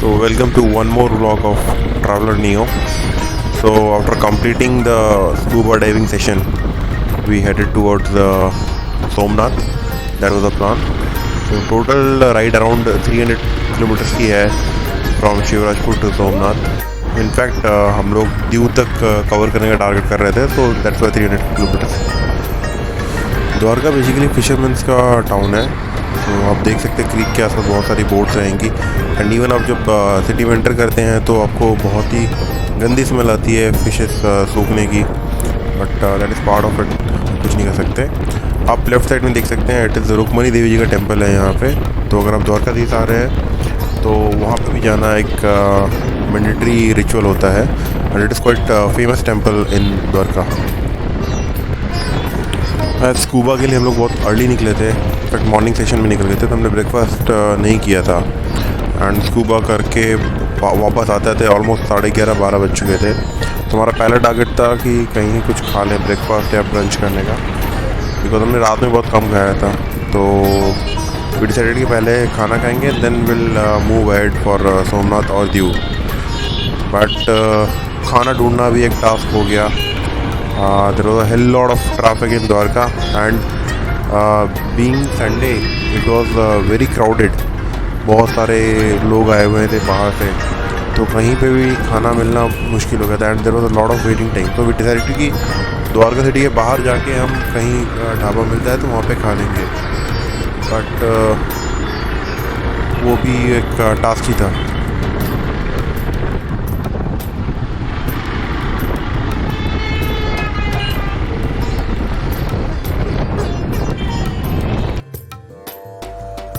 So welcome to one more vlog of Traveler Neo. So after completing the scuba diving session, we headed towards Somnath. That was the plan. So total ride around 300 kilometers की है from Shivrajpur to Somnath. In fact हम लोग दीव तक cover करने का target कर रहे थे, so that's why 300 kilometers. Dwarka basically fisherman's का टाउन है. तो आप देख सकते हैं क्रीक के आसपास बहुत सारी बोट्स रहेंगी. एंड इवन आप जब सिटी में एंटर करते हैं तो आपको बहुत ही गंदी स्मेल आती है फिशेस सूखने की. But that is part of it, कुछ नहीं कर सकते. आप लेफ्ट साइड में देख सकते हैं, इट इज़ रुक्मणी देवी जी का टेम्पल है यहाँ पे. तो अगर आप द्वारकाधीश आ रहे हैं तो वहाँ पे भी जाना एक मैंडेटरी रिचुअल होता है. And it is quite famous temple in Dwarka. Scuba के लिए हम लोग बहुत अर्ली निकले थे. इनफैक्ट मॉर्निंग सेशन में निकल गए थे, तो हमने ब्रेकफास्ट नहीं किया था. एंड स्कूबा करके वापस आते थे ऑलमोस्ट 11:30-12 बज चुके थे. तो हमारा पहला टारगेट था कि कहीं कुछ खा लें ब्रेकफास्ट या ब्रंच करने का, बिकॉज हमने रात में बहुत कम खाया था. तो वी डिसाइडेड कि पहले खाना खाएंगे, then will move ahead for Somnath और दीव. बट खाना ढूंढना भी एक टास्क हो गया. There was a hell lot of traffic in Dwarka, and being Sunday, it was very crowded. बहुत सारे लोग आए हुए थे बाहर से, तो कहीं पे भी खाना मिलना मुश्किल हो गया था. And there was a lot of waiting time. तो वी डिसाइडेड कि द्वारका सिटी के बाहर जाके हम कहीं ढाबा मिलता है तो वहाँ पे खा लेंगे. बट वो भी एक टास्क ही था.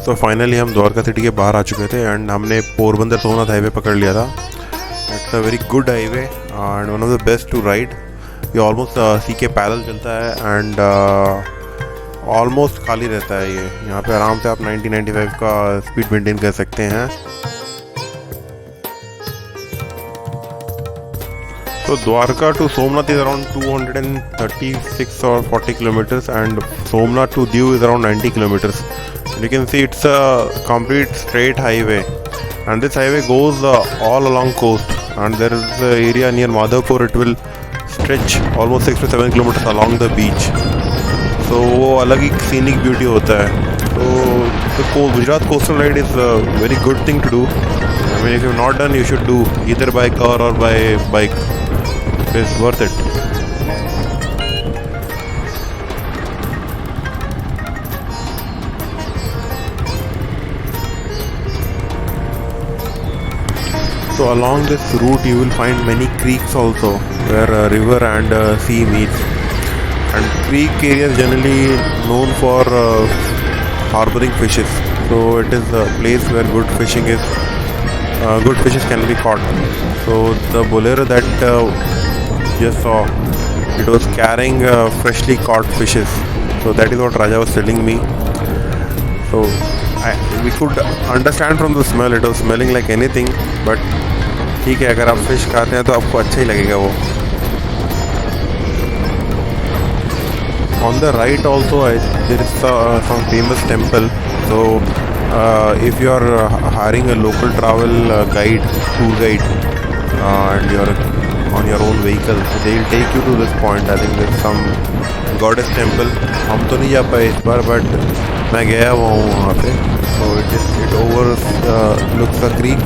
तो फाइनली हम द्वारका सिटी के बाहर आ चुके थे एंड हमने पोरबंदर सोमनाथ हाईवे पकड़ लिया था. It's a very good highway and one of the best to ride. ये ऑलमोस्ट सी के पैदल चलता है एंड ऑलमोस्ट खाली रहता है. ये यहाँ पे आराम से आप 90-95 का स्पीड मेंटेन कर सकते हैं. तो Dwarka to Somnath is around 236 or 40 kilometers and Somnath to Diu is around 90 kilometers. You can see it's a complete straight highway, and this highway goes all along coast, and there is an area near Madhavpur. It will stretch almost 6 to 7 kilometers along the beach. So वो अलग ही scenic beauty होता है. तो Gujarat coastal ride is a very good thing to do. I mean, if you've not done, you should do either by car or by bike. It's worth it. So along this route you will find many creeks also, where river and sea meets. And creek area is generally known for harboring fishes. So it is a place where good fishes can be caught. So the bolero that just saw, it was carrying freshly caught fishes. So that is what Raja was telling me. So we could understand from the smell, it was smelling like anything, but ठीक है, अगर आप fish खाते हैं तो आपको अच्छा ही लगेगा वो. On the right also there is some famous temple. So if you are hiring a local travel guide, tour guide, and you are on your own vehicle, so they will take you to this point. I think there is some goddess temple. हम तो नहीं जा पाए इस बार, but मैं गया हुआ हूँ वहाँ पे. So it overlooks the creek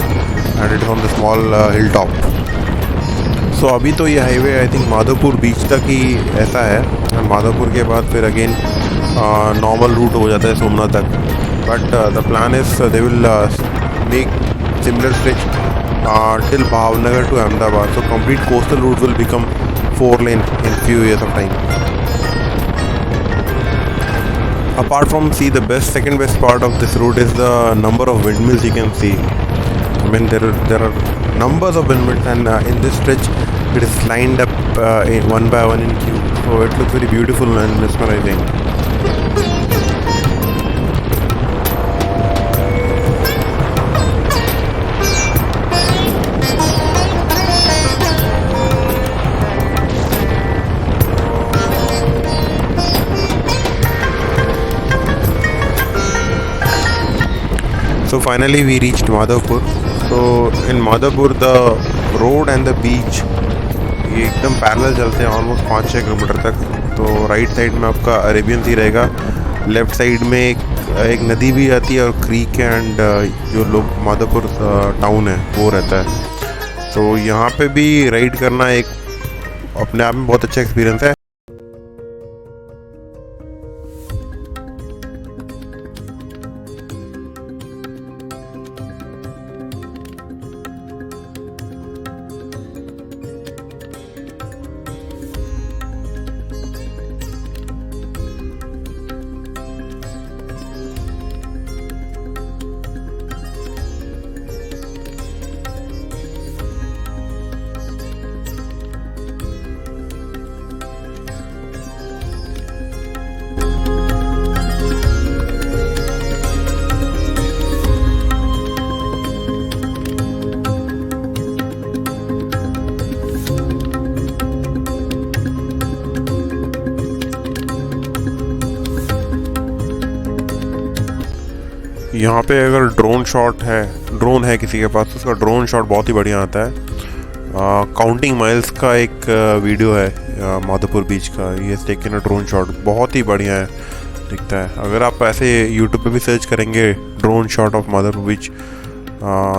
and it is on the small hilltop. So अभी तो ये हाईवे आई थिंक माधवपुर बीच तक ही ऐसा है. और माधवपुर के बाद फिर अगेन नॉर्मल रूट हो जाता है सोमनाथ तक. But the plan is they will make similar stretch till Bhavnagar to Ahmedabad. So complete coastal route will become 4-lane in few years of time. Apart from sea, the second best part of this route is the number of windmills you can see. I mean, there are numbers of windmills, and in this stretch it is lined up one by one in queue. So it looks very beautiful and mesmerizing. So finally we reached Madhavpur. तो in Madhavpur the road and the beach ये एकदम parallel चलते हैं almost 5-6 kilometre तक। तो right side में आपका Arabian सी रहेगा, लेफ़्ट साइड में एक नदी भी आती है और क्रीक एंड जो लोग माधवपुर टाउन है वो रहता है। तो यहाँ पे भी राइड करना एक अपने आप में बहुत अच्छा एक्सपीरियंस है। यहाँ पे अगर ड्रोन है किसी के पास तो उसका ड्रोन शॉट बहुत ही बढ़िया आता है। काउंटिंग माइल्स का एक वीडियो है माधवपुर बीच का, ये टेकन अ ड्रोन शॉट, बहुत ही बढ़िया है दिखता है। अगर आप ऐसे यूट्यूब पे भी सर्च करेंगे drone shot of Madhavpur beach,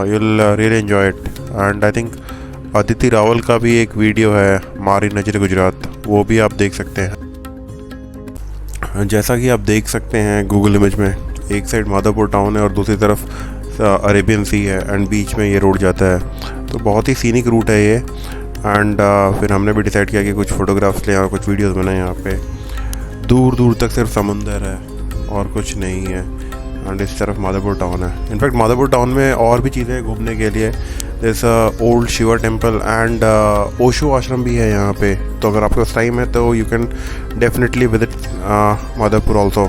you'll really enjoy it। And I think Aditi Rawal का भी एक वीडियो है मारी नजर गुजरात, वो भी आप देख सकते हैं। जैसा कि आप देख सकते हैं गूगल इमेज में, एक साइड माधवपुर टाउन है और दूसरी तरफ अरेबियन सी है एंड बीच में ये रोड जाता है। तो बहुत ही सीनिक रूट है ये। एंड फिर हमने भी डिसाइड किया कि कुछ फ़ोटोग्राफ्स लें और कुछ वीडियोस बनाएं। यहाँ पे दूर दूर तक सिर्फ समंदर है और कुछ नहीं है। एंड इस तरफ माधवपुर टाउन है। इनफैक्ट माधवपुर टाउन में और भी चीज़ें घूमने के लिए, जैसा old Shiva temple and Osho आश्रम भी है यहाँ पे। तो अगर आपके पास टाइम है तो you can definitely visit Madhavpur also.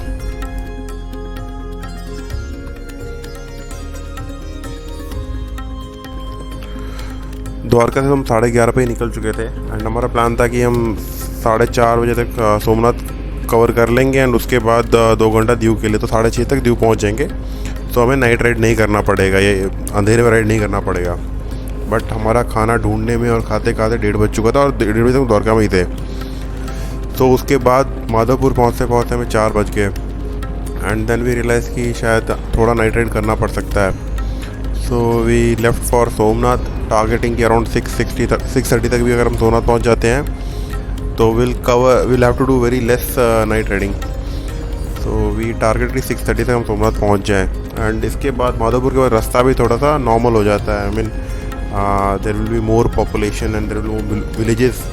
Dwarka से हम 11:30 पे ही निकल चुके थे एंड हमारा प्लान था कि हम 4:30 बजे तक सोमनाथ कवर कर लेंगे एंड उसके बाद 2 घंटा दीव के लिए, तो 6:30 तक दीव पहुंच जाएंगे। तो हमें नाइट राइड नहीं करना पड़ेगा, ये अंधेरे में राइड नहीं करना पड़ेगा। बट हमारा खाना ढूंढने में और खाते खाते 1:30 बज चुका था और 1:30 बजे तक द्वारका में ही थे। तो उसके बाद माधवपुर पहुँचते में 4 बज गए एंड देन वी रियलाइज़ कि शायद थोड़ा नाइट राइड करना पड़ सकता है। So we left for Somnath targeting की अराउंड 6:30 तक भी अगर हम सोमनाथ पहुंच जाते हैं तो will have to do very less night riding. So we target 6:30 तक हम सोमनाथ पहुंच जाएं। एंड इसके बाद माधवपुर के बाद रास्ता भी थोड़ा सा नॉर्मल हो जाता है। I mean there will be more population and there will be villages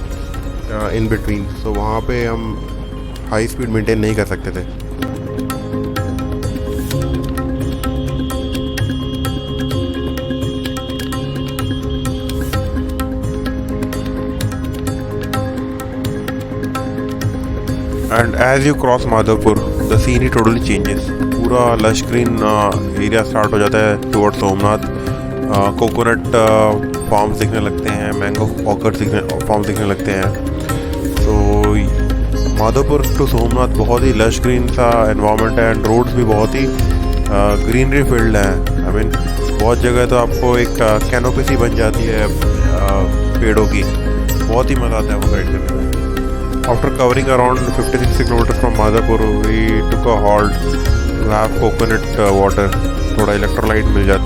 in between. So वहाँ पे हम हाई स्पीड मेंटेन नहीं कर सकते थे। And as you cross Madhavpur, the scenery totally changes. पूरा लश ग्रीन एरिया स्टार्ट हो जाता है टुवर्ड सोमनाथ। कोकोनट फार्म्स दिखने लगते हैं, मैंगो ऑर्किड फार्म्स दिखने लगते हैं। तो माधवपुर टू सोमनाथ बहुत ही लश ग्रीन सा एनवायरनमेंट है एंड रोड्स भी बहुत ही ग्रीनरी फील्ड हैं। आई मीन बहुत जगह तो आपको एक कैनोपी सी बन जाती है पेड़ों की, बहुत ही मज़ा आता है वो राइड करने में। After covering around 50-60 kilometers from Madhapur, we took a halt to have coconut water, थोड़ा इलेक्ट्रोलाइट मिल जाता।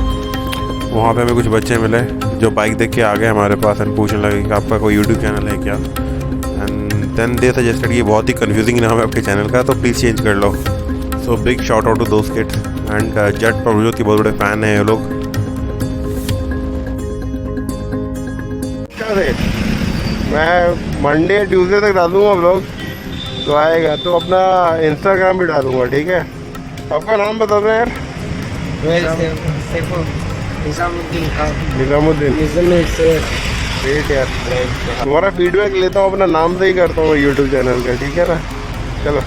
वहाँ पे हमें कुछ बच्चे मिले जो बाइक देख के आ गए हमारे पास एंड पूछने लगे कि आपका कोई यूट्यूब चैनल है क्या। एंड देन दे सजेस्टेड ये बहुत ही कन्फ्यूजिंग नाम है आपके चैनल का, तो प्लीज़ चेंज कर लो। So big shout out to दोस्त किड्स एंड जेट प्रभुजोत के बहुत बड़े फ़ैन हैं ये लोग। मैं मंडे ट्यूसडे तक डालूंगा व्लॉग, तो आएगा तो अपना इंस्टाग्राम भी डालूंगा, ठीक है। आपका नाम बता दो यार। निजामुद्दीन। ग्रेट यार, तुम्हारा फीडबैक लेता हूँ, अपना नाम से ही करता हूँ यूट्यूब चैनल का, ठीक है ना। चलो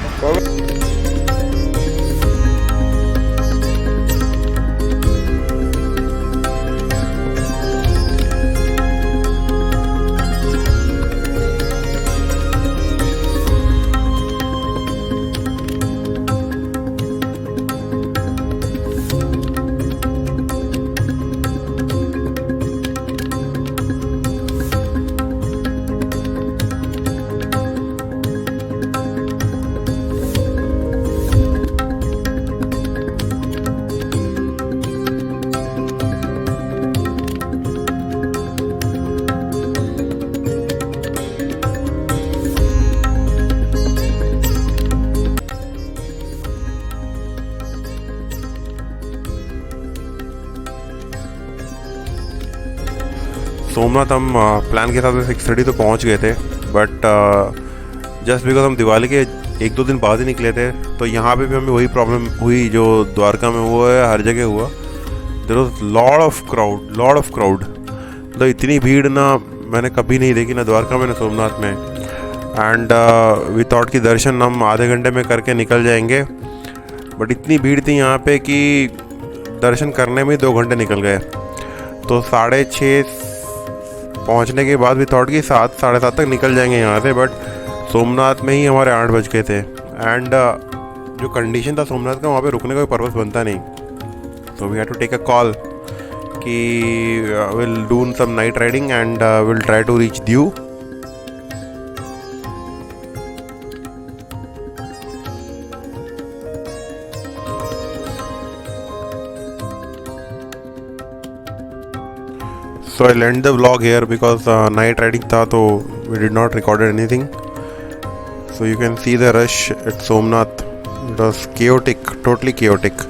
सोमनाथ हम प्लान के हिसाब से 6:30 तो पहुंच गए थे, बट जस्ट बिकॉज हम दिवाली के 1-2 दिन बाद ही निकले थे, तो यहाँ पे भी हमें वही प्रॉब्लम हुई जो द्वारका में हुआ है, हर जगह हुआ। There was lot of crowd. मतलब इतनी भीड़ ना मैंने कभी नहीं देखी, ना द्वारका में ना सोमनाथ में। एंड वी थॉट कि दर्शन हम आधे घंटे में करके निकल जाएंगे, बट इतनी भीड़ थी यहाँ पे कि दर्शन करने में 2 घंटे निकल गए। तो 6:30 पहुँचने के बाद भी थॉट कि 7, 7:30 तक निकल जाएंगे यहाँ से, बट सोमनाथ में ही हमारे 8 बज गए थे। एंड जो कंडीशन था सोमनाथ का, वहाँ पे रुकने का कोई पर्पस बनता नहीं। So we had to take a call कि will do some night riding and will try to reach Diu. So I'll end the vlog here because night riding था, तो we did not record anything. So you can see the rush at Somnath. It was chaotic, totally chaotic.